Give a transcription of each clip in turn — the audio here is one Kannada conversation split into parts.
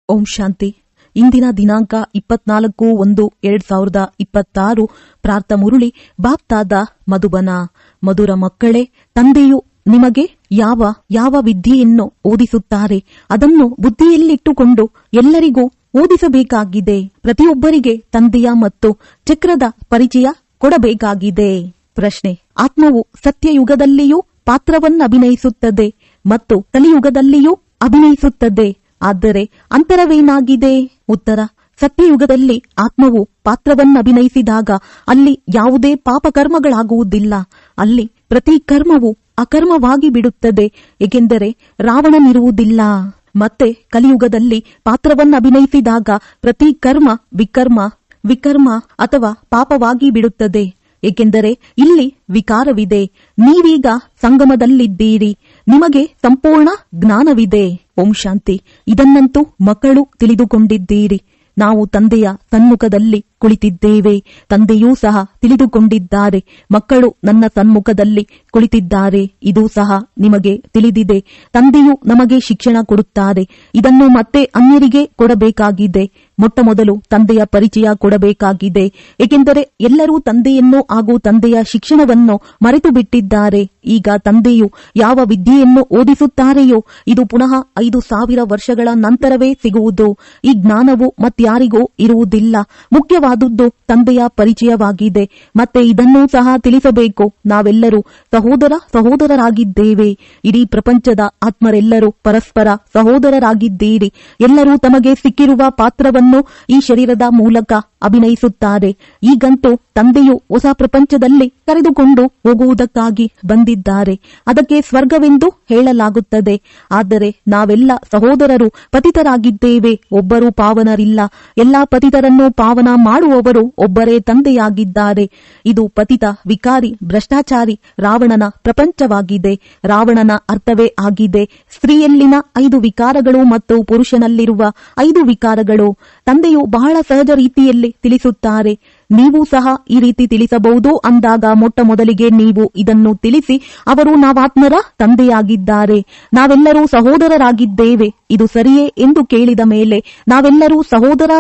ಓಂ ಶಾಂತಿ. ಇಂದಿನ ದಿನಾಂಕ 24/1/2026. ಪ್ರಾರ್ಥ ಮುರುಳಿ ಬಾಪ್ತಾದ ಮಧುಬನ. ಮಧುರ ಮಕ್ಕಳೇ, ತಂದೆಯು ನಿಮಗೆ ಯಾವ ವಿದ್ಯೆಯನ್ನು ಓದಿಸುತ್ತಾರೆ ಅದನ್ನು ಬುದ್ಧಿಯಲ್ಲಿಟ್ಟುಕೊಂಡು ಎಲ್ಲರಿಗೂ ಓದಿಸಬೇಕಾಗಿದೆ. ಪ್ರತಿಯೊಬ್ಬರಿಗೆ ತಂದೆಯ ಮತ್ತು ಚಕ್ರದ ಪರಿಚಯ ಕೊಡಬೇಕಾಗಿದೆ. ಪ್ರಶ್ನೆ: ಆತ್ಮವು ಸತ್ಯಯುಗದಲ್ಲಿಯೂ ಪಾತ್ರವನ್ನಭಿನಯಿಸುತ್ತದೆ ಮತ್ತು ಕಲಿಯುಗದಲ್ಲಿಯೂ ಅಭಿನಯಿಸುತ್ತದೆ. ಆದರೆ ಅಂತರವೇನಾಗಿದೆ? ಉತ್ತರ: ಸತ್ಯಯುಗದಲ್ಲಿ ಆತ್ಮವು ಪಾತ್ರವನ್ನಭಿನಯಿಸಿದಾಗ ಅಲ್ಲಿ ಯಾವುದೇ ಪಾಪಕರ್ಮಗಳಾಗುವುದಿಲ್ಲ. ಅಲ್ಲಿ ಪ್ರತಿ ಕರ್ಮವು ಅಕರ್ಮವಾಗಿ ಬಿಡುತ್ತದೆ, ಏಕೆಂದರೆ ರಾವಣನಿರುವುದಿಲ್ಲ. ಮತ್ತೆ ಕಲಿಯುಗದಲ್ಲಿ ಪಾತ್ರವನ್ನಭಿನಯಿಸಿದಾಗ ಪ್ರತಿ ಕರ್ಮ ವಿಕರ್ಮ ಅಥವಾ ಪಾಪವಾಗಿ ಬಿಡುತ್ತದೆ, ಏಕೆಂದರೆ ಇಲ್ಲಿ ವಿಕಾರವಿದೆ. ನೀವೀಗ ಸಂಗಮದಲ್ಲಿದ್ದೀರಿ, ನಿಮಗೆ ಸಂಪೂರ್ಣ ಜ್ಞಾನವಿದೆ. ಓಂ ಶಾಂತಿ. ಇದನ್ನಂತೂ ಮಕ್ಕಳು ತಿಳಿದುಕೊಂಡಿದ್ದೀರಿ. ನಾವು ತಂದೆಯ ಸನ್ಮುಖದಲ್ಲಿ ಕುಳಿತಿದ್ದೇವೆ. ತಂದೆಯೂ ಸಹ ತಿಳಿದುಕೊಂಡಿದ್ದಾರೆ. ಮಕ್ಕಳು ನನ್ನ ಸನ್ಮುಖದಲ್ಲಿ ಕುಳಿತಿದ್ದಾರೆ. ಇದು ಸಹ ನಿಮಗೆ ತಿಳಿದಿದೆ. ತಂದೆಯು ನಮಗೆ ಶಿಕ್ಷಣ ಕೊಡುತ್ತಾರೆ. ಇದನ್ನು ಮತ್ತೆ ಅನ್ಯರಿಗೆ ಕೊಡಬೇಕಾಗಿದೆ. ಮೊಟ್ಟಮೊದಲು ತಂದೆಯ ಪರಿಚಯ ಕೊಡಬೇಕಾಗಿದೆ, ಏಕೆಂದರೆ ಎಲ್ಲರೂ ತಂದೆಯನ್ನು ಹಾಗೂ ತಂದೆಯ ಶಿಕ್ಷಣವನ್ನು ಮರೆತು ಬಿಟ್ಟಿದ್ದಾರೆ. ಈಗ ತಂದೆಯು ಯಾವ ವಿದ್ಯೆಯನ್ನು ಓದಿಸುತ್ತಾರೆಯೋ ಇದು ಪುನಃ 5000 ವರ್ಷಗಳ ನಂತರವೇ ಸಿಗುವುದು. ಈ ಜ್ಞಾನವು ಮತ್ಯಾರಿಗೂ ಇರುವುದಿಲ್ಲ. ಮುಖ್ಯವಾದುದು ತಂದೆಯ ಪರಿಚಯವಾಗಿದೆ. ಮತ್ತೆ ಇದನ್ನೂ ಸಹ ತಿಳಿಸಬೇಕು. ನಾವೆಲ್ಲರೂ ಸಹೋದರರಾಗಿದ್ದೇವೆ. ಇಡೀ ಪ್ರಪಂಚದ ಆತ್ಮರೆಲ್ಲರೂ ಪರಸ್ಪರ ಸಹೋದರರಾಗಿದ್ದೀರಿ. ಎಲ್ಲರೂ ತಮಗೆ ಸಿಕ್ಕಿರುವ ಪಾತ್ರವನ್ನು ಈ ಶರೀರದ ಮೂಲಕ ಅಭಿನಯಿಸುತ್ತಾರೆ. ಈಗಂತೂ ತಂದೆಯು ಹೊಸ ಪ್ರಪಂಚದಲ್ಲಿ ಕರೆದುಕೊಂಡು ಹೋಗುವುದಕ್ಕಾಗಿ ಬಂದಿದ್ದಾರೆ. ಅದಕ್ಕೆ ಸ್ವರ್ಗವೆಂದು ಹೇಳಲಾಗುತ್ತದೆ. ಆದರೆ ನಾವೆಲ್ಲ ಸಹೋದರರು ಪತಿತರಾಗಿದ್ದೇವೆ. ಒಬ್ಬರೂ ಪಾವನರಿಲ್ಲ. ಎಲ್ಲಾ ಪತಿತರನ್ನು ಪಾವನ ಮಾಡುವವರು ಒಬ್ಬರೇ ತಂದೆಯಾಗಿದ್ದಾರೆ. ಇದು ಪತಿತ, ವಿಕಾರಿ, ಭ್ರಷ್ಟಾಚಾರಿ ರಾವಣನ ಪ್ರಪಂಚವಾಗಿದೆ. ರಾವಣನ ಅರ್ಥವೇ ಆಗಿದೆ ಸ್ತ್ರೀಯಲ್ಲಿನ 5 ವಿಕಾರಗಳು ಮತ್ತು ಪುರುಷನಲ್ಲಿರುವ 5 ವಿಕಾರಗಳು. ತಂದೆಯು ಬಹಳ ಸಹಜ ರೀತಿಯಲ್ಲಿ ತಿಳಿಸುತ್ತಾರೆ. ನೀವು ಸಹ ಈ ರೀತಿ ತಿಳಿಸಬಹುದು ಅಂದಾಗ ಮೊಟ್ಟಮೊದಲಿಗೆ ನೀವು ಇದನ್ನು ತಿಳಿಸಿ, ಅವರು ನಾವಾತ್ಮರ ತಂದೆಯಾಗಿದ್ದಾರೆ, ನಾವೆಲ್ಲರೂ ಸಹೋದರರಾಗಿದ್ದೇವೆ, ಇದು ಸರಿಯೇ ಎಂದು ಕೇಳಿದ ಮೇಲೆ ನಾವೆಲ್ಲರೂ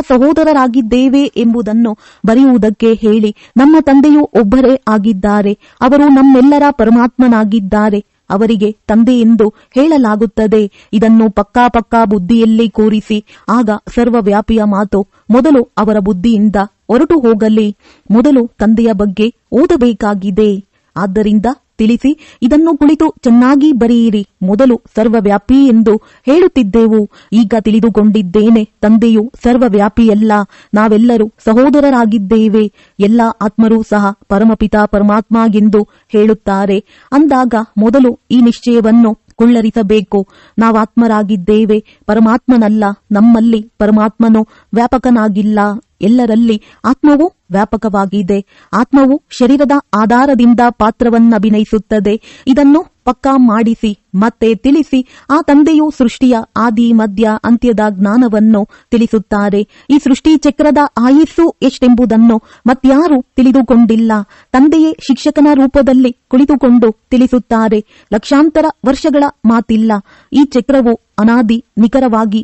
ಸಹೋದರರಾಗಿದ್ದೇವೆ ಎಂಬುದನ್ನು ಬರೆಯುವುದಕ್ಕೆ ಹೇಳಿ. ನಮ್ಮ ತಂದೆಯು ಒಬ್ಬರೇ ಆಗಿದ್ದಾರೆ. ಅವರು ನಮ್ಮೆಲ್ಲರ ಪರಮಾತ್ಮನಾಗಿದ್ದಾರೆ. ಅವರಿಗೆ ತಂದೆ ಎಂದು ಹೇಳಲಾಗುತ್ತದೆ. ಇದನ್ನು ಪಕ್ಕಾ ಬುದ್ಧಿಯಲ್ಲಿ ಕೂರಿಸಿ. ಆಗ ಸರ್ವವ್ಯಾಪಿಯ ಮಾತು ಮೊದಲು ಅವರ ಬುದ್ಧಿಯಿಂದ ಹೊರಟು ಹೋಗಲಿ. ಮೊದಲು ತಂದೆಯ ಬಗ್ಗೆ ಓದಬೇಕಾಗಿದೆ. ಆದ್ದರಿಂದ ತಿಳಿಸಿ, ಇದನ್ನು ಕುಳಿತು ಚೆನ್ನಾಗಿ ಬರೆಯಿರಿ. ಮೊದಲು ಸರ್ವವ್ಯಾಪಿ ಎಂದು ಹೇಳುತ್ತಿದ್ದೆವು, ಈಗ ತಿಳಿದುಕೊಂಡಿದ್ದೇನೆ ತಂದೆಯು ಸರ್ವವ್ಯಾಪಿಯಲ್ಲ, ನಾವೆಲ್ಲರೂ ಸಹೋದರರಾಗಿದ್ದೇವೆ. ಎಲ್ಲ ಆತ್ಮರೂ ಸಹ ಪರಮಪಿತ ಪರಮಾತ್ಮ ಎಂದು ಹೇಳುತ್ತಾರೆ. ಅಂದಾಗ ಮೊದಲು ಈ ನಿಶ್ಚಯವನ್ನು ಕುಳ್ಳರಿಸಬೇಕು. ನಾವಾತ್ಮರಾಗಿದ್ದೇವೆ, ಪರಮಾತ್ಮನಲ್ಲ. ನಮ್ಮಲ್ಲಿ ಪರಮಾತ್ಮನು ವ್ಯಾಪಕನಾಗಿಲ್ಲ. ಎಲ್ಲರಲ್ಲಿ ಆತ್ಮವು ವ್ಯಾಪಕವಾಗಿದೆ. ಆತ್ಮವು ಶರೀರದ ಆಧಾರದಿಂದ ಪಾತ್ರವನ್ನಭಿನಯಿಸುತ್ತದೆ. ಇದನ್ನು ಪಕ್ಕಾ ಮಾಡಿಸಿ ಮತ್ತೆ ತಿಳಿಸಿ. ಆ ತಂದೆಯು ಸೃಷ್ಟಿಯ ಆದಿ ಮಧ್ಯ ಅಂತ್ಯದ ಜ್ಞಾನವನ್ನು ತಿಳಿಸುತ್ತಾರೆ. ಈ ಸೃಷ್ಟಿ ಚಕ್ರದ ಆಯುಸ್ಸು ಎಷ್ಟೆಂಬುದನ್ನು ಮತ್ಯಾರೂ ತಿಳಿದುಕೊಂಡಿಲ್ಲ. ತಂದೆಯೇ ಶಿಕ್ಷಕನ ರೂಪದಲ್ಲಿ ಕುಳಿತುಕೊಂಡು ತಿಳಿಸುತ್ತಾರೆ. ಲಕ್ಷಾಂತರ ವರ್ಷಗಳ ಮಾತಿಲ್ಲ. ಈ ಚಕ್ರವು ಅನಾದಿ ನಿಖರವಾಗಿ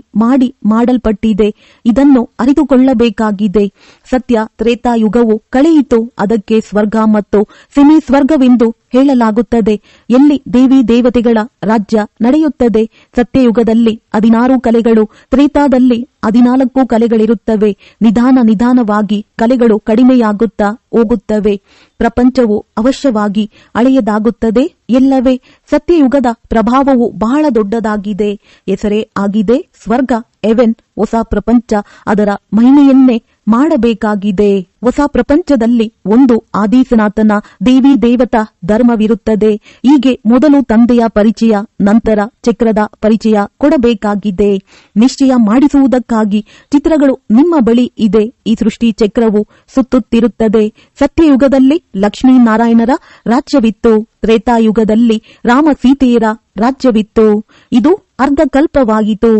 ಮಾಡಲ್ಪಟ್ಟಿದೆ. ಇದನ್ನು ಅರಿತುಕೊಳ್ಳಬೇಕಾಗಿದೆ. ಸತ್ಯ ತ್ರೇತಾಯುಗವು ಕಳೆಯಿತು. ಅದಕ್ಕೆ ಸ್ವರ್ಗ ಮತ್ತು ಸೆಮಿ ಸ್ವರ್ಗವೆಂದು ಹೇಳಲಾಗುತ್ತದೆ. ಎಲ್ಲಿ ದೇವಿ ದೇವತೆಗಳ ರಾಜ್ಯ ನಡೆಯುತ್ತದೆ. ಸತ್ಯಯುಗದಲ್ಲಿ 16 ಕಲೆಗಳು, ತ್ರೇತಾದಲ್ಲಿ 14 ಕಲೆಗಳಿರುತ್ತವೆ. ನಿಧಾನವಾಗಿ ಕಲೆಗಳು ಕಡಿಮೆಯಾಗುತ್ತಾ ಹೋಗುತ್ತವೆ. ಪ್ರಪಂಚವು ಅವಶ್ಯವಾಗಿ ಹಳೆಯದಾಗುತ್ತದೆ ಎಲ್ಲವೇ. ಸತ್ಯಯುಗದ ಪ್ರಭಾವವು ಬಹಳ ದೊಡ್ಡದಾಗಿದೆ. ಹೆಸರೇ ಆಗಿದೆ ಸ್ವರ್ಗ, ಹೆವೆನ್. ಹೊಸ ಪ್ರಪಂಚ ಅದರ ಮಹಿಮೆಯನ್ನೇ ಮಾಡಬೇಕಾಗಿದೆ. ಹೊಸ ಪ್ರಪಂಚದಲ್ಲಿ ಒಂದು ಆದಿಸನಾತನ ದೇವಿ ದೇವತಾ ಧರ್ಮವಿರುತ್ತದೆ. ಹೀಗೆ ಮೊದಲು ತಂದೆಯ ಪರಿಚಯ, ನಂತರ ಚಕ್ರದ ಪರಿಚಯ ಕೊಡಬೇಕಾಗಿದೆ. ನಿಶ್ಚಯ ಮಾಡಿಸುವುದಕ್ಕಾಗಿ ಚಿತ್ರಗಳು ನಿಮ್ಮ ಬಳಿ ಇದೆ. ಈ ಸೃಷ್ಟಿ ಚಕ್ರವು ಸುತ್ತುತ್ತಿರುತ್ತದೆ. ಸತ್ಯಯುಗದಲ್ಲಿ ಲಕ್ಷ್ಮೀನಾರಾಯಣರ ರಾಜ್ಯವಿತ್ತು. ತ್ರೇತಾಯುಗದಲ್ಲಿ ರಾಮ ಸೀತೆಯರ ರಾಜ್ಯವಿತ್ತು. ಇದು ಅರ್ಧಕಲ್ಪವಾಯಿತು.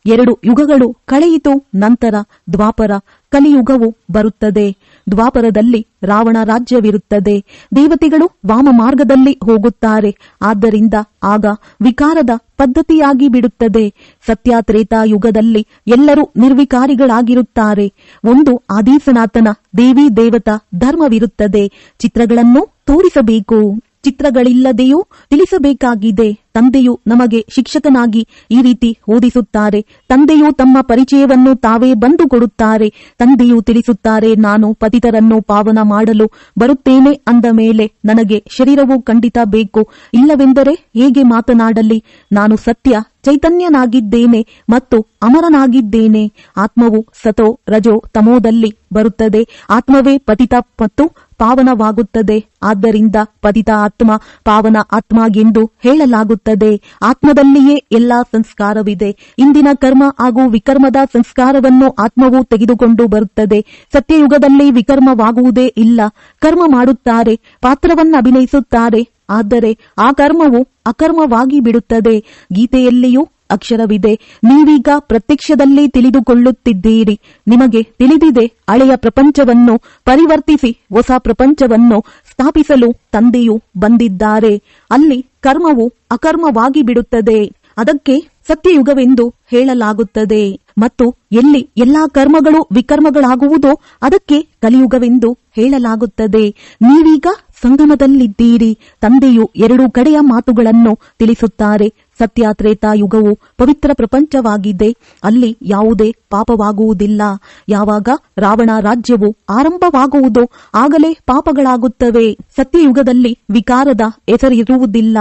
2 ಯುಗಗಳು ಕಳೆಯಿತು. ನಂತರ ದ್ವಾಪರ ಕಲಿಯುಗವು ಬರುತ್ತದೆ. ದ್ವಾಪರದಲ್ಲಿ ರಾವಣ ರಾಜ್ಯವಿರುತ್ತದೆ. ದೇವತೆಗಳು ವಾಮ ಮಾರ್ಗದಲ್ಲಿ ಹೋಗುತ್ತಾರೆ. ಆದ್ದರಿಂದ ಆಗ ವಿಕಾರದ ಪದ್ಧತಿಯಾಗಿ ಬಿಡುತ್ತದೆ. ಸತ್ಯಾತ್ರೇತಾ ಯುಗದಲ್ಲಿ ಎಲ್ಲರೂ ನಿರ್ವಿಕಾರಿಗಳಾಗಿರುತ್ತಾರೆ. ಒಂದು ಆದಿಸನಾತನ ದೇವಿ ದೇವತಾ ಧರ್ಮವಿರುತ್ತದೆ. ಚಿತ್ರಗಳನ್ನು ತೋರಿಸಬೇಕು, ಚಿತ್ರಗಳಿಲ್ಲದೆಯೂ ತಿಳಿಸಬೇಕಾಗಿದೆ. ತಂದೆಯು ನಮಗೆ ಶಿಕ್ಷಕನಾಗಿ ಈ ರೀತಿ ಓದಿಸುತ್ತಾರೆ. ತಂದೆಯು ತಮ್ಮ ಪರಿಚಯವನ್ನು ತಾವೇ ಬಂದು ಕೊಡುತ್ತಾರೆ. ತಂದೆಯು ತಿಳಿಸುತ್ತಾರೆ, ನಾನು ಪತಿತರನ್ನು ಪಾವನ ಮಾಡಲು ಬರುತ್ತೇನೆ ಅಂದ ಮೇಲೆ ನನಗೆ ಶರೀರವು ಖಂಡಿತ ಬೇಕು. ಇಲ್ಲವೆಂದರೆ ಹೇಗೆ ಮಾತನಾಡಲಿ? ನಾನು ಸತ್ಯ ಚೈತನ್ಯನಾಗಿದ್ದೇನೆ ಮತ್ತು ಅಮರನಾಗಿದ್ದೇನೆ. ಆತ್ಮವು ಸತೋ ರಜೋ ತಮೋದಲ್ಲಿ ಬರುತ್ತದೆ. ಆತ್ಮವೇ ಪತಿತ ಮತ್ತು ಪಾವನವಾಗುತ್ತದೆ. ಆದ್ದರಿಂದ ಪತಿತ ಆತ್ಮ ಪಾವನ ಆತ್ಮ ಎಂದು ಹೇಳಲಾಗುತ್ತದೆ. ಆತ್ಮದಲ್ಲಿಯೇ ಎಲ್ಲಾ ಸಂಸ್ಕಾರವಿದೆ. ಇಂದಿನ ಕರ್ಮ ಹಾಗೂ ವಿಕರ್ಮದ ಸಂಸ್ಕಾರವನ್ನು ಆತ್ಮವು ತೆಗೆದುಕೊಂಡು ಬರುತ್ತದೆ. ಸತ್ಯಯುಗದಲ್ಲಿ ವಿಕರ್ಮವಾಗುವುದೇ ಇಲ್ಲ. ಕರ್ಮ ಮಾಡುತ್ತಾರೆ, ಪಾತ್ರವನ್ನು ಅಭಿನಯಿಸುತ್ತಾರೆ. ಆದರೆ ಆ ಕರ್ಮವು ಅಕರ್ಮವಾಗಿ ಬಿಡುತ್ತದೆ. ಗೀತೆಯಲ್ಲಿಯೂ ಅಕ್ಷರವಿದೆ. ನೀವೀಗ ಪ್ರತ್ಯಕ್ಷದಲ್ಲಿ ತಿಳಿದುಕೊಳ್ಳುತ್ತಿದ್ದೀರಿ. ನಿಮಗೆ ತಿಳಿದಿದೆ. ಹಳೆಯ ಪ್ರಪಂಚವನ್ನು ಪರಿವರ್ತಿಸಿ ಹೊಸ ಪ್ರಪಂಚವನ್ನು ಸ್ಥಾಪಿಸಲು ತಂದೆಯು ಬಂದಿದ್ದಾರೆ. ಅಲ್ಲಿ ಕರ್ಮವು ಅಕರ್ಮವಾಗಿ ಬಿಡುತ್ತದೆ. ಅದಕ್ಕೆ ಸತ್ಯಯುಗವೆಂದು ಹೇಳಲಾಗುತ್ತದೆ. ಮತ್ತು ಎಲ್ಲಿ ಎಲ್ಲಾ ಕರ್ಮಗಳು ವಿಕರ್ಮಗಳಾಗುವುದೋ ಅದಕ್ಕೆ ಕಲಿಯುಗವೆಂದು ಹೇಳಲಾಗುತ್ತದೆ. ನೀವೀಗ ಸಂಗಮದಲ್ಲಿದ್ದೀರಿ. ತಂದೆಯು ಎರಡೂ ಕಡೆಯ ಮಾತುಗಳನ್ನು ತಿಳಿಸುತ್ತಾರೆ. ಸತ್ಯಾತ್ರೇತಾ ಯುಗವು ಪವಿತ್ರ ಪ್ರಪಂಚವಾಗಿದೆ. ಅಲ್ಲಿ ಯಾವುದೇ ಪಾಪವಾಗುವುದಿಲ್ಲ. ಯಾವಾಗ ರಾವಣ ರಾಜ್ಯವು ಆರಂಭವಾಗುವುದೋ ಆಗಲೇ ಪಾಪಗಳಾಗುತ್ತವೆ. ಸತ್ಯಯುಗದಲ್ಲಿ ವಿಕಾರದ ಹೆಸರಿರುವುದಿಲ್ಲ.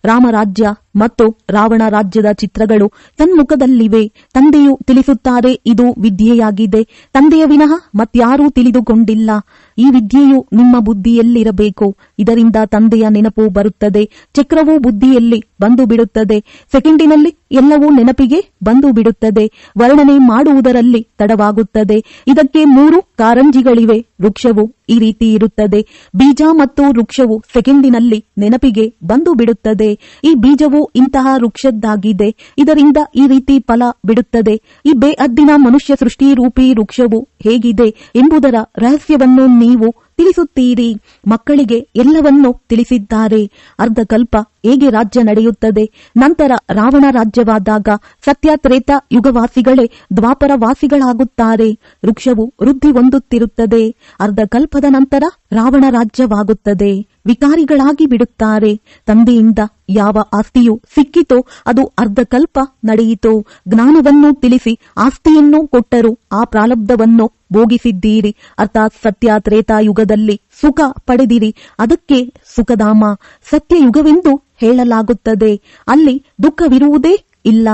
ರಾಮರಾಜ್ಯ ಮತ್ತು ರಾವಣ ರಾಜ್ಯದ ಚಿತ್ರಗಳು ಸನ್ಮುಖದಲ್ಲಿವೆ. ತಂದೆಯು ತಿಳಿಸುತ್ತಾರೆ, ಇದು ವಿದ್ಯೆಯಾಗಿದೆ. ತಂದೆಯ ವಿನಃ ಮತ್ಯಾರೂ ತಿಳಿದುಕೊಂಡಿಲ್ಲ. ಈ ವಿದ್ಯೆಯು ನಿಮ್ಮ ಬುದ್ಧಿಯಲ್ಲಿರಬೇಕು. ಇದರಿಂದ ತಂದೆಯ ನೆನಪು ಬರುತ್ತದೆ. ಚಕ್ರವು ಬುದ್ಧಿಯಲ್ಲಿ ಬಂದು ಬಿಡುತ್ತದೆ. ಸೆಕೆಂಡಿನಲ್ಲಿ ಎಲ್ಲವೂ ನೆನಪಿಗೆ ಬಂದು ಬಿಡುತ್ತದೆ. ವರ್ಣನೆ ಮಾಡುವುದರಲ್ಲಿ ತಡವಾಗುತ್ತದೆ. ಇದಕ್ಕೆ 3 ಕಾರಂಜಿಗಳಿವೆ. ವೃಕ್ಷವು ಈ ರೀತಿ ಇರುತ್ತದೆ. ಬೀಜ ಮತ್ತು ವೃಕ್ಷವು ಸೆಕೆಂಡಿನಲ್ಲಿ ನೆನಪಿಗೆ ಬಂದು ಬಿಡುತ್ತದೆ. ಈ ಬೀಜವು ಇಂತಹ ವೃಕ್ಷದ್ದಾಗಿದೆ. ಇದರಿಂದ ಈ ರೀತಿ ಫಲ ಬಿಡುತ್ತದೆ. ಈ ಬೇಅದ್ದಿನ ಮನುಷ್ಯ ಸೃಷ್ಟಿ ರೂಪಿ ವೃಕ್ಷವು ಹೇಗಿದೆ ಎಂಬುದರ ರಹಸ್ಯವನ್ನು ನೀವು ತಿಳಿಸುತ್ತೀರಿ. ಮಕ್ಕಳಿಗೆ ಎಲ್ಲವನ್ನೂ ತಿಳಿಸಿದ್ದಾರೆ. ಅರ್ಧಕಲ್ಪ ಹೇಗೆ ರಾಜ್ಯ ನಡೆಯುತ್ತದೆ. ನಂತರ ರಾವಣ ರಾಜ್ಯವಾದಾಗ ಸತ್ಯತ್ರೇತ ಯುಗವಾಸಿಗಳೇ ದ್ವಾಪರ ವಾಸಿಗಳಾಗುತ್ತಾರೆ. ವೃಕ್ಷವು ವೃದ್ಧಿ ಹೊಂದುತ್ತಿರುತ್ತದೆ. ಅರ್ಧಕಲ್ಪದ ನಂತರ ರಾವಣ ರಾಜ್ಯವಾಗುತ್ತದೆ. ವಿಕಾರಿಗಳಾಗಿ ಬಿಡುತ್ತಾರೆ. ತಂದೆಯಿಂದ ಯಾವ ಆಸ್ತಿಯು ಸಿಕ್ಕಿತೋ ಅದು ಅರ್ಧಕಲ್ಪ ನಡೆಯಿತು. ಜ್ಞಾನವನ್ನು ತಿಳಿಸಿ ಆಸ್ತಿಯನ್ನು ಕೊಟ್ಟರು. ಆ ಪ್ರಾರಬ್ಧವನ್ನು ಭೋಗಿಸಿದ್ದೀರಿ. ಅರ್ಥಾತ್ ಸತ್ಯತ್ರೇತಾ ಯುಗದಲ್ಲಿ ಸುಖ ಪಡೆದಿರಿ. ಅದಕ್ಕೆ ಸುಖಧಾಮ ಸತ್ಯಯುಗವೆಂದು ಹೇಳಲಾಗುತ್ತದೆ. ಅಲ್ಲಿ ದುಃಖವಿರುವುದೇ ಇಲ್ಲ.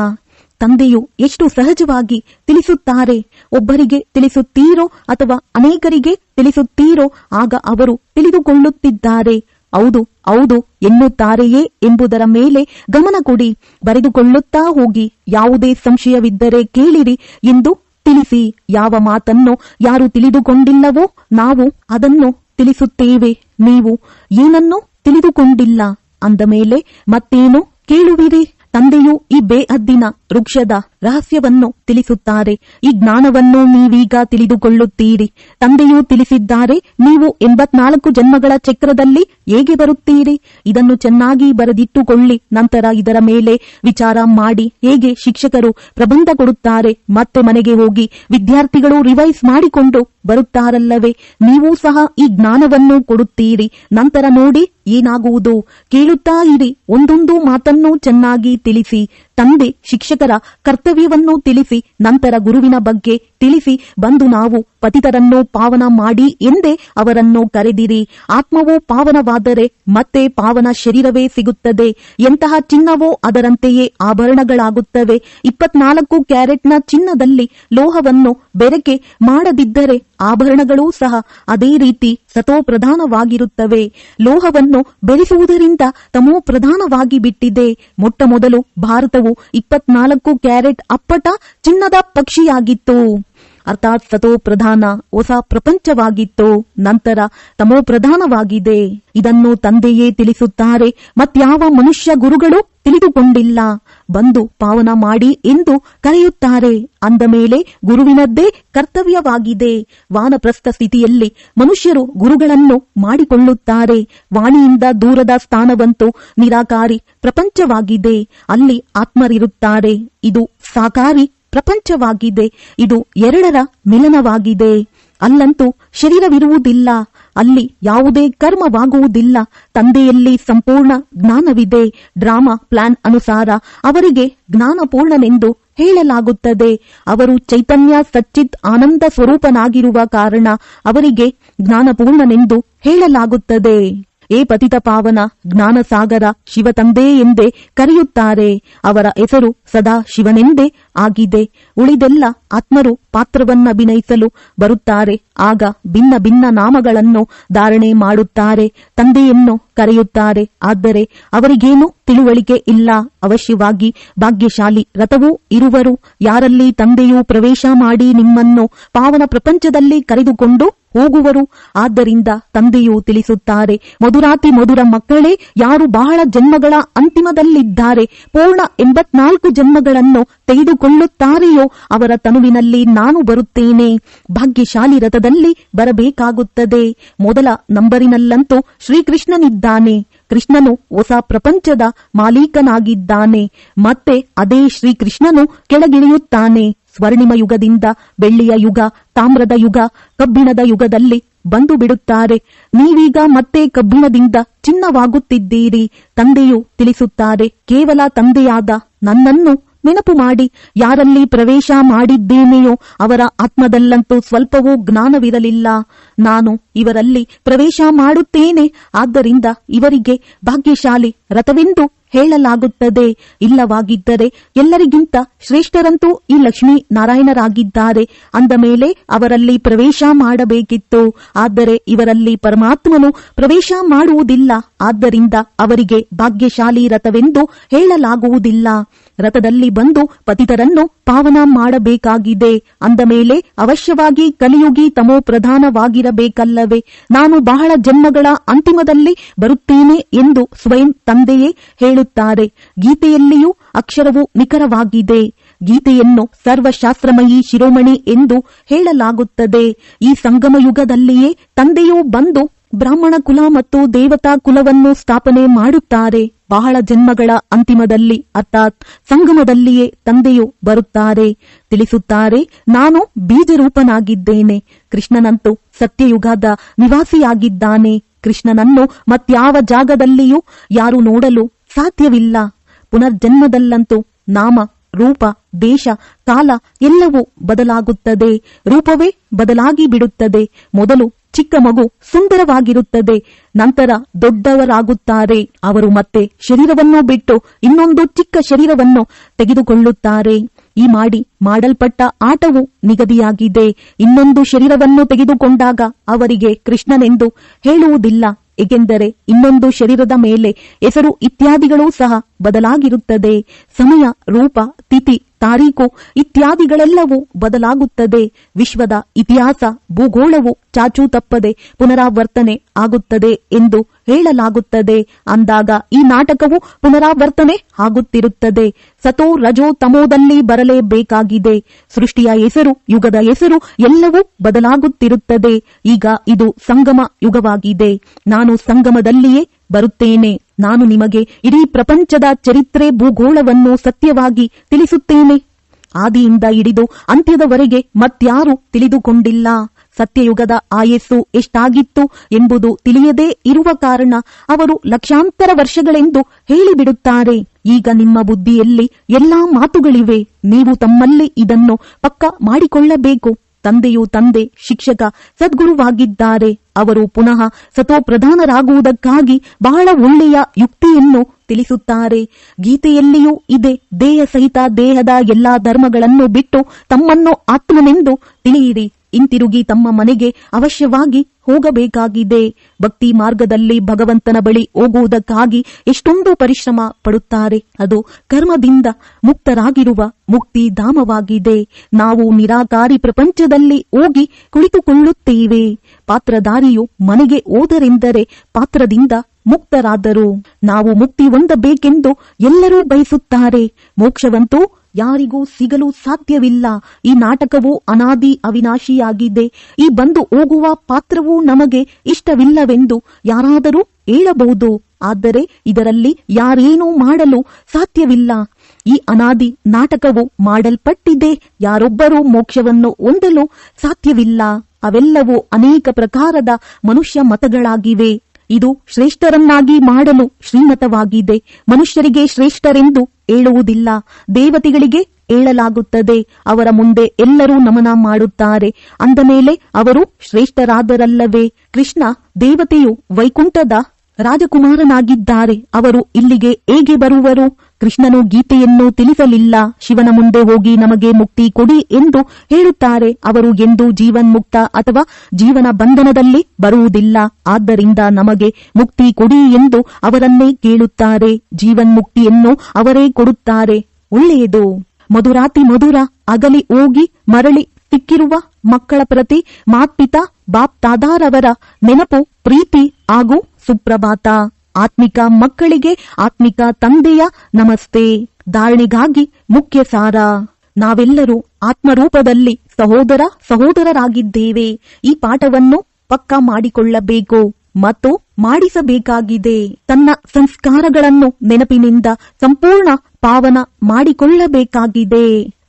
ತಂದೆಯು ಎಷ್ಟು ಸಹಜವಾಗಿ ತಿಳಿಸುತ್ತಾರೆ. ಒಬ್ಬರಿಗೆ ತಿಳಿಸುತ್ತೀರೋ ಅಥವಾ ಅನೇಕರಿಗೆ ತಿಳಿಸುತ್ತೀರೋ ಆಗ ಅವರು ತಿಳಿದುಕೊಳ್ಳುತ್ತಿದ್ದಾರೆ. ಹೌದು ಹೌದು ಎನ್ನುತ್ತಾರೆಯೇ ಎಂಬುದರ ಮೇಲೆ ಗಮನ ಕೊಡಿ. ಬರೆದುಕೊಳ್ಳುತ್ತಾ ಹೋಗಿ. ಯಾವುದೇ ಸಂಶಯವಿದ್ದರೆ ಕೇಳಿರಿ ಎಂದು ತಿಳಿಸಿ. ಯಾವ ಮಾತನ್ನು ಯಾರು ತಿಳಿದುಕೊಂಡಿಲ್ಲವೋ ನಾವು ಅದನ್ನು ತಿಳಿಸುತ್ತೇವೆ. ನೀವು ಏನನ್ನೂ ತಿಳಿದುಕೊಂಡಿಲ್ಲ ಅಂದ ಮೇಲೆ ಮತ್ತೇನು ಕೇಳುವಿರಿ? ತಂದೆಯು ಈ ಬೇಅದ್ದಿನ ವೃಕ್ಷದ ರಹಸ್ಯವನ್ನು ತಿಳಿಸುತ್ತಾರೆ. ಈ ಜ್ಞಾನವನ್ನು ನೀವೀಗ ತಿಳಿದುಕೊಳ್ಳುತ್ತೀರಿ. ತಂದೆಯು ತಿಳಿಸಿದ್ದಾರೆ, ನೀವು 84 ಜನ್ಮಗಳ ಚಕ್ರದಲ್ಲಿ ಹೇಗೆ ಬರುತ್ತೀರಿ. ಇದನ್ನು ಚೆನ್ನಾಗಿ ಬರೆದಿಟ್ಟುಕೊಳ್ಳಿ. ನಂತರ ಇದರ ಮೇಲೆ ವಿಚಾರ ಮಾಡಿ. ಹೇಗೆ ಶಿಕ್ಷಕರು ಪ್ರಬಂಧ ಕೊಡುತ್ತಾರೆ, ಮತ್ತೆ ಮನೆಗೆ ಹೋಗಿ ವಿದ್ಯಾರ್ಥಿಗಳು ರಿವೈಸ್ ಮಾಡಿಕೊಂಡು ಬರುತ್ತಾರಲ್ಲವೇ, ನೀವು ಸಹ ಈ ಜ್ಞಾನವನ್ನು ಕೊಡುತ್ತೀರಿ. ನಂತರ ನೋಡಿ ಏನಾಗುವುದು. ಕೇಳುತ್ತಾ ಇರಿ. ಒಂದೊಂದು ಮಾತನ್ನು ಚೆನ್ನಾಗಿ ತಿಳಿಸಿ. ತಂದೆ ಶಿಕ್ಷಕರ ಕರ್ತವ್ಯವನ್ನು ತಿಳಿಸಿ. ನಂತರ ಗುರುವಿನ ಬಗ್ಗೆ ತಿಳಿಸಿ. ಬಂದು ನಾವು ಪತಿತರನ್ನು ಪಾವನ ಮಾಡಿ ಎಂದೇ ಅವರನ್ನು ಕರೆದಿರಿ. ಆತ್ಮವು ಪಾವನವಾದರೆ ಮತ್ತೆ ಪಾವನ ಶರೀರವೇ ಸಿಗುತ್ತದೆ. ಎಂತಹ ಚಿನ್ನವೋ ಅದರಂತೆಯೇ ಆಭರಣಗಳಾಗುತ್ತವೆ. 24 ಕ್ಯಾರೆಟ್ನ ಚಿನ್ನದಲ್ಲಿ ಲೋಹವನ್ನು ಬೆರಕೆ ಮಾಡದಿದ್ದರೆ ಆಭರಣಗಳೂ ಸಹ ಅದೇ ರೀತಿ ಸತೋಪ್ರಧಾನವಾಗಿರುತ್ತವೆ. ಲೋಹವನ್ನು ಬೆರೆಸುವುದರಿಂದ ತಮೋ ಪ್ರಧಾನವಾಗಿ ಬಿಟ್ಟಿದೆ. ಮೊಟ್ಟ ಮೊದಲು ಭಾರತವು 24 ಕ್ಯಾರೆಟ್ ಅಪ್ಪಟ ಚಿನ್ನದ ಪಕ್ಷಿಯಾಗಿತ್ತು. ಅರ್ಥಾತ್ ಸತೋ ಪ್ರಧಾನ ಹೊಸ ಪ್ರಪಂಚವಾಗಿತ್ತು, ನಂತರ ತಮೋ ಪ್ರಧಾನವಾಗಿದೆ. ಇದನ್ನು ತಂದೆಯೇ ತಿಳಿಸುತ್ತಾರೆ. ಮತ್ಯಾವ ಮನುಷ್ಯ ಗುರುಗಳು ತಿಳಿದುಕೊಂಡಿಲ್ಲ. ಬಂದು ಪಾವನ ಮಾಡಿ ಎಂದು ಕರೆಯುತ್ತಾರೆ. ಅಂದ ಮೇಲೆ ಗುರುವಿನದ್ದೇ ಕರ್ತವ್ಯವಾಗಿದೆ. ವಾನಪ್ರಸ್ಥ ಸ್ಥಿತಿಯಲ್ಲಿ ಮನುಷ್ಯರು ಗುರುಗಳನ್ನು ಮಾಡಿಕೊಳ್ಳುತ್ತಾರೆ. ವಾಣಿಯಿಂದ ದೂರದ ಸ್ಥಾನವಂತೂ ನಿರಾಕಾರಿ ಪ್ರಪಂಚವಾಗಿದೆ. ಅಲ್ಲಿ ಆತ್ಮರಿರುತ್ತಾರೆ. ಇದು ಸಾಕಾರಿ ಪ್ರಪಂಚವಾಗಿದೆ. ಇದು ಎರಡರ ಮಿಲನವಾಗಿದೆ. ಅಲ್ಲಂತೂ ಶರೀರವಿರುವುದಿಲ್ಲ. ಅಲ್ಲಿ ಯಾವುದೇ ಕರ್ಮವಾಗುವುದಿಲ್ಲ. ತಂದೆಯಲ್ಲಿ ಸಂಪೂರ್ಣ ಜ್ಞಾನವಿದೆ. ಡ್ರಾಮಾ ಪ್ಲಾನ್ ಅನುಸಾರ ಅವರಿಗೆ ಜ್ಞಾನಪೂರ್ಣನೆಂದು ಹೇಳಲಾಗುತ್ತದೆ. ಅವರು ಚೈತನ್ಯ ಸಚ್ಚಿತ್ ಆನಂದ ಸ್ವರೂಪನಾಗಿರುವ ಕಾರಣ ಅವರಿಗೆ ಜ್ಞಾನಪೂರ್ಣನೆಂದು ಹೇಳಲಾಗುತ್ತದೆ. ಏ ಪತಿತ ಪಾವನ ಜ್ಞಾನಸಾಗರ ಶಿವ ತಂದೆ ಎಂದೇ ಕರೆಯುತ್ತಾರೆ. ಅವರ ಹೆಸರು ಸದಾ ಶಿವನೆಂದೇ ಆಗಿದೆ. ಉಳಿದೆಲ್ಲ ಆತ್ಮರು ಪಾತ್ರವನ್ನಭಿನಯಿಸಲು ಬರುತ್ತಾರೆ. ಆಗ ಭಿನ್ನ ಭಿನ್ನ ನಾಮಗಳನ್ನು ಧಾರಣೆ ಮಾಡುತ್ತಾರೆ. ತಂದೆಯನ್ನು ಕರೆಯುತ್ತಾರೆ. ಆದರೆ ಅವರಿಗೇನು ತಿಳುವಳಿಕೆ ಇಲ್ಲ. ಅವಶ್ಯವಾಗಿ ಭಾಗ್ಯಶಾಲಿ ರಥವೂ ಇರುವರು. ಯಾರಲ್ಲಿ ತಂದೆಯು ಪ್ರವೇಶ ಮಾಡಿ ನಿಮ್ಮನ್ನು ಪಾವನ ಪ್ರಪಂಚದಲ್ಲಿ ಕರೆದುಕೊಂಡು ಹೋಗುವರು. ಆದ್ದರಿಂದ ತಂದೆಯು ತಿಳಿಸುತ್ತಾರೆ, ಮಧುರಾತಿ ಮಧುರ ಮಕ್ಕಳೇ, ಯಾರು ಬಹಳ ಜನ್ಮಗಳ ಅಂತಿಮದಲ್ಲಿದ್ದಾರೆ, ಪೂರ್ಣ 84 ಜನ್ಮಗಳನ್ನು ತೆಗೆದುಕೊಳ್ಳುತ್ತಾರೆಯೋ ಅವರ ತನುವಿನಲ್ಲಿ ನಾನು ಬರುತ್ತೇನೆ. ಭಾಗ್ಯಶಾಲಿ ರಥದಲ್ಲಿ ಬರಬೇಕಾಗುತ್ತದೆ. ಮೊದಲ ನಂಬರಿನಲ್ಲಂತೂ ಶ್ರೀಕೃಷ್ಣನಿದ್ದಾನೆ. ಕೃಷ್ಣನು ಹೊಸ ಪ್ರಪಂಚದ ಮಾಲೀಕನಾಗಿದ್ದಾನೆ. ಮತ್ತೆ ಅದೇ ಶ್ರೀಕೃಷ್ಣನು ಕೆಳಗಿಳಿಯುತ್ತಾನೆ. ಸ್ವರ್ಣಿಮ ಯುಗದಿಂದ ಬೆಳ್ಳಿಯ ಯುಗ, ತಾಮ್ರದ ಯುಗ, ಕಬ್ಬಿಣದ ಯುಗದಲ್ಲಿ ಬಂದು ಬಿಡುತ್ತಾರೆ. ನೀವೀಗ ಮತ್ತೆ ಕಬ್ಬಿಣದಿಂದ ಚಿನ್ನವಾಗುತ್ತಿದ್ದೀರಿ. ತಂದೆಯು ತಿಳಿಸುತ್ತಾರೆ, ಕೇವಲ ತಂದೆಯಾದ ನನ್ನನ್ನು ನೆನಪು ಮಾಡಿ. ಯಾರಲ್ಲಿ ಪ್ರವೇಶ ಮಾಡಿದ್ದೇನೆಯೋ ಅವರ ಆತ್ಮದಲ್ಲಂತೂ ಸ್ವಲ್ಪವೂ ಜ್ಞಾನವಿರಲಿಲ್ಲ. ನಾನು ಇವರಲ್ಲಿ ಪ್ರವೇಶ ಮಾಡುತ್ತೇನೆ. ಆದ್ದರಿಂದ ಇವರಿಗೆ ಭಾಗ್ಯಶಾಲಿ ರಥವೆಂದು ಹೇಳಲಾಗುತ್ತದೆ. ಇಲ್ಲವಾಗಿದ್ದರೆ ಎಲ್ಲರಿಗಿಂತ ಶ್ರೇಷ್ಠರಂತೂ ಈ ಲಕ್ಷ್ಮೀ ನಾರಾಯಣರಾಗಿದ್ದಾರೆ. ಅಂದ ಮೇಲೆ ಅವರಲ್ಲಿ ಪ್ರವೇಶ ಮಾಡಬೇಕಿತ್ತು. ಆದರೆ ಇವರಲ್ಲಿ ಪರಮಾತ್ಮನು ಪ್ರವೇಶ ಮಾಡುವುದಿಲ್ಲ. ಆದ್ದರಿಂದ ಅವರಿಗೆ ಭಾಗ್ಯಶಾಲಿ ರಥವೆಂದು ಹೇಳಲಾಗುವುದಿಲ್ಲ. ರಥದಲ್ಲಿ ಬಂದು ಪತಿತರನ್ನು ಪಾವನ ಮಾಡಬೇಕಾಗಿದೆ. ಅಂದ ಮೇಲೆ ಅವಶ್ಯವಾಗಿ ಕಲಿಯುಗಿ ತಮೋ ಪ್ರಧಾನವಾಗಿರಬೇಕಲ್ಲವೇ? ನಾನು ಬಹಳ ಜನ್ಮಗಳ ಅಂತಿಮದಲ್ಲಿ ಬರುತ್ತೇನೆ ಎಂದು ಸ್ವಯಂ ತಂದೆಯೇ ಹೇಳುತ್ತಾರೆ. ಗೀತೆಯಲ್ಲಿಯೂ ಅಕ್ಷರವು ನಿಖರವಾಗಿದೆ. ಗೀತೆಯನ್ನು ಸರ್ವಶಾಸ್ತ್ರಮಯಿ ಶಿರೋಮಣಿ ಎಂದು ಹೇಳಲಾಗುತ್ತದೆ. ಈ ಸಂಗಮ ಯುಗದಲ್ಲಿಯೇ ತಂದೆಯು ಬಂದು ಬ್ರಾಹ್ಮಣ ಕುಲ ಮತ್ತು ದೇವತಾ ಕುಲವನ್ನು ಸ್ಥಾಪನೆ ಮಾಡುತ್ತಾರೆ. ಬಹಳ ಜನ್ಮಗಳ ಅಂತಿಮದಲ್ಲಿ ಅರ್ಥಾತ್ ಸಂಗಮದಲ್ಲಿಯೇ ತಂದೆಯು ಬರುತ್ತಾರೆ. ತಿಳಿಸುತ್ತಾರೆ, ನಾನು ಬೀಜರೂಪನಾಗಿದ್ದೇನೆ. ಕೃಷ್ಣನಂತೂ ಸತ್ಯಯುಗದ ನಿವಾಸಿಯಾಗಿದ್ದಾನೆ. ಕೃಷ್ಣನನ್ನು ಮತ್ಯಾವ ಜಾಗದಲ್ಲಿಯೂ ಯಾರು ನೋಡಲು ಸಾಧ್ಯವಿಲ್ಲ. ಪುನರ್ಜನ್ಮದಲ್ಲಂತೂ ನಾಮ, ರೂಪ, ದೇಶ, ಕಾಲ ಎಲ್ಲವೂ ಬದಲಾಗುತ್ತದೆ. ರೂಪವೇ ಬದಲಾಗಿ ಬಿಡುತ್ತದೆ. ಮೊದಲು ಚಿಕ್ಕ ಮಗು ಸುಂದರವಾಗಿರುತ್ತದೆ. ನಂತರ ದೊಡ್ಡವರಾಗುತ್ತಾರೆ. ಅವರು ಮತ್ತೆ ಶರೀರವನ್ನು ಬಿಟ್ಟು ಇನ್ನೊಂದು ಚಿಕ್ಕ ಶರೀರವನ್ನು ತೆಗೆದುಕೊಳ್ಳುತ್ತಾರೆ. ಈ ಮಾಡಲ್ಪಟ್ಟ ಆಟವು ನಿಗದಿಯಾಗಿದೆ. ಇನ್ನೊಂದು ಶರೀರವನ್ನು ತೆಗೆದುಕೊಂಡಾಗ ಅವರಿಗೆ ಕೃಷ್ಣನೆಂದು ಹೇಳುವುದಿಲ್ಲ. ಏಕೆಂದರೆ ಇನ್ನೊಂದು ಶರೀರದ ಮೇಲೆ ಹೆಸರು ಇತ್ಯಾದಿಗಳೂ ಸಹ ಬದಲಾಗಿರುತ್ತದೆ. ಸಮಯ, ರೂಪ, ತಿಥಿ, ತಾರೀಕು ಇತ್ಯಾದಿಗಳೆಲ್ಲವೂ ಬದಲಾಗುತ್ತದೆ. ವಿಶ್ವದ ಇತಿಹಾಸ, ಭೂಗೋಳವು ಚಾಚೂ ತಪ್ಪದೆ ಪುನರಾವರ್ತನೆ ಆಗುತ್ತದೆ ಎಂದು ಹೇಳಲಾಗುತ್ತದೆ. ಅಂದಾಗ ಈ ನಾಟಕವು ಪುನರಾವರ್ತನೆ ಆಗುತ್ತಿರುತ್ತದೆ. ಸತೋ ರಜೋ ತಮೋದಲ್ಲಿ ಬರಲೇಬೇಕಾಗಿದೆ. ಸೃಷ್ಟಿಯ ಹೆಸರು, ಯುಗದ ಹೆಸರು ಎಲ್ಲವೂ ಬದಲಾಗುತ್ತಿರುತ್ತದೆ. ಈಗ ಇದು ಸಂಗಮ ಯುಗವಾಗಿದೆ. ನಾನು ಸಂಗಮದಲ್ಲಿಯೇ ಬರುತ್ತೇನೆ. ನಾನು ನಿಮಗೆ ಇಡೀ ಪ್ರಪಂಚದ ಚರಿತ್ರೆ, ಭೂಗೋಳವನ್ನು ಸತ್ಯವಾಗಿ ತಿಳಿಸುತ್ತೇನೆ. ಆದಿಯಿಂದ ಹಿಡಿದು ಅಂತ್ಯದವರೆಗೆ ಮತ್ಯಾರೂ ತಿಳಿದುಕೊಂಡಿಲ್ಲ. ಸತ್ಯಯುಗದ ಆಯಸ್ಸು ಎಷ್ಟಾಗಿತ್ತು ಎಂಬುದು ತಿಳಿಯದೇ ಇರುವ ಕಾರಣ ಅವರು ಲಕ್ಷಾಂತರ ವರ್ಷಗಳೆಂದು ಹೇಳಿಬಿಡುತ್ತಾರೆ. ಈಗ ನಿಮ್ಮ ಬುದ್ಧಿಯಲ್ಲಿ ಎಲ್ಲಾ ಮಾತುಗಳಿವೆ. ನೀವು ತಮ್ಮಲ್ಲಿ ಇದನ್ನು ಪಕ್ಕ ಮಾಡಿಕೊಳ್ಳಬೇಕು. ತಂದೆಯು ತಂದೆ, ಶಿಕ್ಷಕ, ಸದ್ಗುರುವಾಗಿದ್ದಾರೆ. ಅವರು ಪುನಃ ಸತೋಪ್ರಧಾನರಾಗುವುದಕ್ಕಾಗಿ ಬಹಳ ಒಳ್ಳೆಯ ಯುಕ್ತಿಯನ್ನು ತಿಳಿಸುತ್ತಾರೆ. ಗೀತೆಯಲ್ಲಿಯೂ ಇದೆ, ದೇಹ ಸಹಿತ ದೇಹದ ಎಲ್ಲಾ ಧರ್ಮಗಳನ್ನು ಬಿಟ್ಟು ತಮ್ಮನ್ನು ಆತ್ಮನೆಂದು ತಿಳಿಯಿರಿ. ಹಿಂತಿರುಗಿ ತಮ್ಮ ಮನೆಗೆ ಅವಶ್ಯವಾಗಿ ಹೋಗಬೇಕಾಗಿದೆ. ಭಕ್ತಿ ಮಾರ್ಗದಲ್ಲಿ ಭಗವಂತನ ಬಳಿ ಹೋಗುವುದಕ್ಕಾಗಿ ಎಷ್ಟೊಂದು ಪರಿಶ್ರಮ ಪಡುತ್ತಾರೆ. ಅದು ಕರ್ಮದಿಂದ ಮುಕ್ತರಾಗಿರುವ ಮುಕ್ತಿಧಾಮವಾಗಿದೆ. ನಾವು ನಿರಾಕಾರಿ ಪ್ರಪಂಚದಲ್ಲಿ ಹೋಗಿ ಕುಳಿತುಕೊಳ್ಳುತ್ತೇವೆ. ಪಾತ್ರಧಾರಿಯು ಮನೆಗೆ ಹೋದರೆಂದರೆ ಪಾತ್ರದಿಂದ ಮುಕ್ತರಾದರು. ನಾವು ಮುಕ್ತಿ ಹೊಂದಬೇಕೆಂದು ಎಲ್ಲರೂ ಬಯಸುತ್ತಾರೆ. ಮೋಕ್ಷವಂತೂ ಯಾರಿಗೂ ಸಿಗಲು ಸಾಧ್ಯವಿಲ್ಲ. ಈ ನಾಟಕವು ಅನಾದಿ ಅವಿನಾಶಿಯಾಗಿದೆ. ಈ ಬಂದು ಹೋಗುವ ಪಾತ್ರವೂ ನಮಗೆ ಇಷ್ಟವಿಲ್ಲವೆಂದು ಯಾರಾದರೂ ಹೇಳಬಹುದು. ಆದರೆ ಇದರಲ್ಲಿ ಯಾರೇನೂ ಮಾಡಲು ಸಾಧ್ಯವಿಲ್ಲ. ಈ ಅನಾದಿ ನಾಟಕವು ಮಾಡಲ್ಪಟ್ಟಿದೆ. ಯಾರೊಬ್ಬರೂ ಮೋಕ್ಷವನ್ನು ಹೊಂದಲು ಸಾಧ್ಯವಿಲ್ಲ. ಅವೆಲ್ಲವೂ ಅನೇಕ ಪ್ರಕಾರದ ಮನುಷ್ಯ ಮತಗಳಾಗಿವೆ. ಇದು ಶ್ರೇಷ್ಠರನ್ನಾಗಿ ಮಾಡಲು ಶ್ರೀಮತವಾಗಿದೆ. ಮನುಷ್ಯರಿಗೆ ಶ್ರೇಷ್ಠರೆಂದು ಹೇಳುವುದಿಲ್ಲ, ದೇವತೆಗಳಿಗೆ ಹೇಳಲಾಗುತ್ತದೆ. ಅವರ ಮುಂದೆ ಎಲ್ಲರೂ ನಮನ ಮಾಡುತ್ತಾರೆ. ಅಂದ ಮೇಲೆ ಅವರು ಶ್ರೇಷ್ಠರಾದರಲ್ಲವೇ? ಕೃಷ್ಣ ದೇವತೆಯು ವೈಕುಂಠದ ರಾಜಕುಮಾರನಾಗಿದ್ದಾರೆ. ಅವರು ಇಲ್ಲಿಗೆ ಹೇಗೆ ಬರುವರು? ಕೃಷ್ಣನು ಗೀತೆಯನ್ನು ತಿಳಿಸಲಿಲ್ಲ. ಶಿವನ ಮುಂದೆ ಹೋಗಿ ನಮಗೆ ಮುಕ್ತಿ ಕೊಡಿ ಎಂದು ಹೇಳುತ್ತಾರೆ. ಅವರು ಎಂದೂ ಜೀವನ್ಮುಕ್ತ ಅಥವಾ ಜೀವನ ಬಂಧನದಲ್ಲಿ ಬರುವುದಿಲ್ಲ. ಆದ್ದರಿಂದ ನಮಗೆ ಮುಕ್ತಿ ಕೊಡಿ ಎಂದು ಅವರನ್ನೇ ಕೇಳುತ್ತಾರೆ. ಜೀವನ್ಮುಕ್ತಿಯನ್ನು ಅವರೇ ಕೊಡುತ್ತಾರೆ. ಒಳ್ಳೆಯದು. ಮಧುರಾತಿ ಮಧುರ ಅಗಲಿ ಹೋಗಿ ಮರಳಿ ಸಿಕ್ಕಿರುವ ಮಕ್ಕಳ ಪ್ರತಿ ಮಾತ್ಪಿತಾ ಬಾಪ್ ತಾದಾರವರ ನೆನಪು, ಪ್ರೀತಿ ಹಾಗೂ ಸುಪ್ರಭಾತ. ಆತ್ಮಿಕ ಮಕ್ಕಳಿಗೆ ಆತ್ಮಿಕ ತಂದೆಯ ನಮಸ್ತೆ. ಧಾರಣೆಗಾಗಿ ಮುಖ್ಯ ಸಾರ. ನಾವೆಲ್ಲರೂ ಆತ್ಮರೂಪದಲ್ಲಿ ಸಹೋದರರಾಗಿದ್ದೇವೆ. ಈ ಪಾಠವನ್ನು ಪಕ್ಕಾ ಮಾಡಿಕೊಳ್ಳಬೇಕು ಮತ್ತು ಮಾಡಿಸಬೇಕಾಗಿದೆ. ತನ್ನ ಸಂಸ್ಕಾರಗಳನ್ನು ನೆನಪಿನಿಂದ ಸಂಪೂರ್ಣ ಪಾವನ ಮಾಡಿಕೊಳ್ಳಬೇಕಾಗಿದೆ.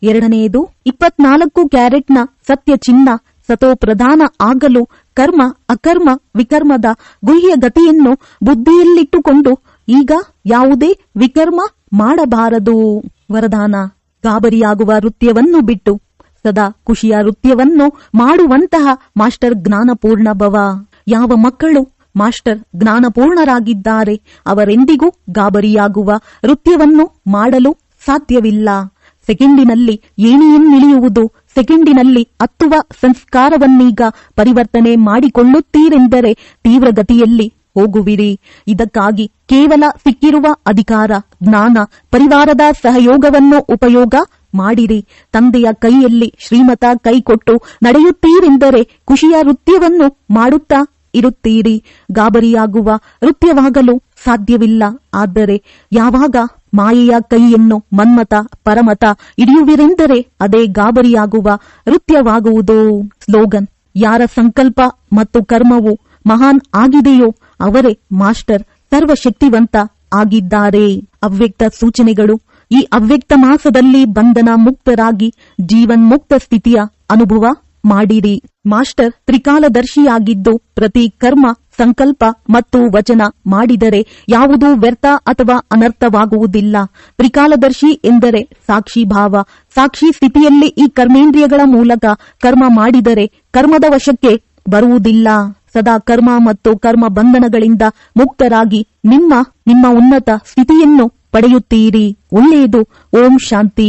ಎರಡನೆಯದು, 24 ಕ್ಯಾರೆಟ್ನ ಸತ್ಯ ಚಿನ್ನ ಸತೋ ಪ್ರಧಾನ ಆಗಲು ಕರ್ಮ ಅಕರ್ಮ ವಿಕರ್ಮದ ಗುಹ್ಯ ಗತಿಯನ್ನು ಬುದ್ಧಿಯಲ್ಲಿಟ್ಟುಕೊಂಡು ಈಗ ಯಾವುದೇ ವಿಕರ್ಮ ಮಾಡಬಾರದು. ವರದಾನ: ಗಾಬರಿಯಾಗುವ ನೃತ್ಯವನ್ನು ಬಿಟ್ಟು ಸದಾ ಖುಷಿಯ ನೃತ್ಯವನ್ನು ಮಾಡುವಂತಹ ಮಾಸ್ಟರ್ ಜ್ಞಾನಪೂರ್ಣ ಭವ. ಯಾವ ಮಕ್ಕಳು ಮಾಸ್ಟರ್ ಜ್ಞಾನಪೂರ್ಣರಾಗಿದ್ದಾರೆ ಅವರೆಂದಿಗೂ ಗಾಬರಿಯಾಗುವ ನೃತ್ಯವನ್ನು ಮಾಡಲು ಸಾಧ್ಯವಿಲ್ಲ. ಸೆಕೆಂಡಿನಲ್ಲಿ ಏಣಿಯನ್ನಿಳಿಯುವುದು, ಸೆಕೆಂಡಿನಲ್ಲಿ ಹತ್ತುವ ಸಂಸ್ಕಾರವನ್ನೀಗ ಪರಿವರ್ತನೆ ಮಾಡಿಕೊಳ್ಳುತ್ತೀರೆಂದರೆ ತೀವ್ರಗತಿಯಲ್ಲಿ ಹೋಗುವಿರಿ. ಇದಕ್ಕಾಗಿ ಕೇವಲ ಸಿಕ್ಕಿರುವ ಅಧಿಕಾರ, ಜ್ಞಾನ, ಪರಿವಾರದ ಸಹಯೋಗವನ್ನು ಉಪಯೋಗ ಮಾಡಿರಿ. ತಂದೆಯ ಕೈಯಲ್ಲಿ ಶ್ರೀಮತ ಕೈಕೊಟ್ಟು ನಡೆಯುತ್ತೀರೆಂದರೆ ಖುಷಿಯ ನೃತ್ಯವನ್ನು ಮಾಡುತ್ತಾ ಇರುತ್ತೀರಿ. ಗಾಬರಿಯಾಗುವ ನೃತ್ಯವಾಗಲು ಸಾಧ್ಯವಿಲ್ಲ. ಆದರೆ ಯಾವಾಗ ಮಾಯೆಯ ಕೈಯನ್ನು ಮನ್ಮತ ಪರಮತ ಹಿಡಿಯುವಿರೆಂದರೆ ಅದೇ ಗಾಬರಿಯಾಗುವ ನೃತ್ಯವಾಗುವುದು. ಸ್ಲೋಗನ್: ಯಾರ ಸಂಕಲ್ಪ ಮತ್ತು ಕರ್ಮವು ಮಹಾನ್ ಆಗಿದೆಯೋ ಅವರೇ ಮಾಸ್ಟರ್ ಸರ್ವಶಕ್ತಿವಂತ ಆಗಿದ್ದಾರೆ. ಅವ್ಯಕ್ತ ಸೂಚನೆಗಳು: ಈ ಅವ್ಯಕ್ತ ಮಾಸದಲ್ಲಿ ಬಂಧನ ಮುಕ್ತರಾಗಿ ಜೀವನ್ಮುಕ್ತ ಸ್ಥಿತಿಯ ಅನುಭವ ಮಾಡಿರಿ. ಮಾಸ್ಟರ್ ತ್ರಿಕಾಲದರ್ಶಿಯಾಗಿದ್ದು ಪ್ರತಿ ಕರ್ಮ, ಸಂಕಲ್ಪ ಮತ್ತು ವಚನ ಮಾಡಿದರೆ ಯಾವುದೂ ವ್ಯರ್ಥ ಅಥವಾ ಅನರ್ಥವಾಗುವುದಿಲ್ಲ. ತ್ರಿಕಾಲದರ್ಶಿ ಎಂದರೆ ಸಾಕ್ಷಿ ಭಾವ. ಸಾಕ್ಷಿ ಸ್ಥಿತಿಯಲ್ಲಿ ಈ ಕರ್ಮೇಂದ್ರಿಯಗಳ ಮೂಲಕ ಕರ್ಮ ಮಾಡಿದರೆ ಕರ್ಮದ ವಶಕ್ಕೆ ಬರುವುದಿಲ್ಲ. ಸದಾ ಕರ್ಮ ಮತ್ತು ಕರ್ಮ ಬಂಧನಗಳಿಂದ ಮುಕ್ತರಾಗಿ ನಿಮ್ಮ ಉನ್ನತ ಸ್ಥಿತಿಯನ್ನು ಪಡೆಯುತ್ತೀರಿ. ಒಳ್ಳೆಯದು. ಓಂ ಶಾಂತಿ.